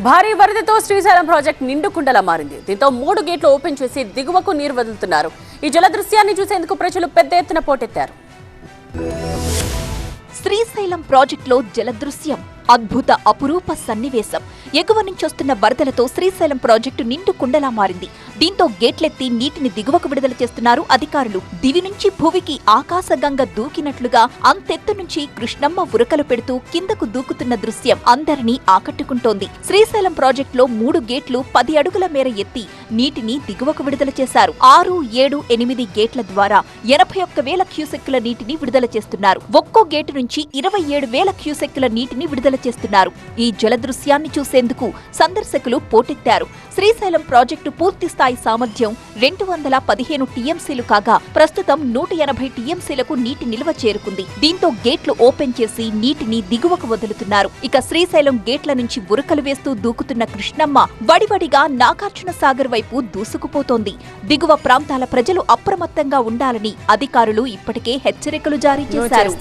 భారీ వరదతో శ్రీశైలం ప్రాజెక్ట్ నిండుకుండలా మారింది. దీంతో 3 గేట్లు ఓపెన్ చేసి దిగువకు నీరు వదులుతున్నారు. ఈ జల దృశ్యాన్ని చూసేందుకు ప్రజలు పెద్ద ఎత్తున పోటెత్తారు. శ్రీశైలం ప్రాజెక్టులో జలదృశ్యం అద్భుత అపురూప సన్నివేశం. ఎగువ నుంచి వస్తున్న వరదలతో శ్రీశైలం ప్రాజెక్టు నిండు కుండలా మారింది. దీంతో గేట్లెత్తి నీటిని దిగువకు విడుదల చేస్తున్నారు అధికారులు. దివి నుంచి భూమికి ఆకాశగంగ దూకినట్లుగా అంతెత్తు నుంచి కృష్ణమ్మ ఉరకలు పెడుతూ కిందకు దూకుతున్న దృశ్యం అందరినీ ఆకట్టుకుంటోంది. శ్రీశైలం ప్రాజెక్టులో 3 గేట్లు 10 అడుగుల మేర ఎత్తి నీటిని దిగువకు విడుదల చేశారు. 6, 7, 8 గేట్ల ద్వారా 81,000 క్యూసెక్కుల నీటిని విడుదల చేస్తున్నారు. ఒక్కో గేటు నుంచి 27,000 క్యూసెక్కుల నీటిని విడుదల చేస్తున్నారు. ఈ జల దృశ్యాన్ని చూసేందుకు సందర్శకులు పోటెత్తారు. శ్రీశైలం ప్రాజెక్టు పూర్తి స్థాయి సామర్థ్యం 215 టీఎంసీలు కాగా ప్రస్తుతం 180 టీఎంసీలకు నీటి నిల్వ చేరుకుంది. దీంతో గేట్లు ఓపెన్ చేసి నీటిని దిగువకు వదులుతున్నారు. ఇక శ్రీశైలం గేట్ల నుంచి ఉరకలు వేస్తూ దూకుతున్న కృష్ణమ్మ వడివడిగా నాగార్జున సాగర్ వైపు దూసుకుపోతోంది. దిగువ ప్రాంతాల ప్రజలు అప్రమత్తంగా ఉండాలని అధికారులు ఇప్పటికే హెచ్చరికలు జారీ చేశారు.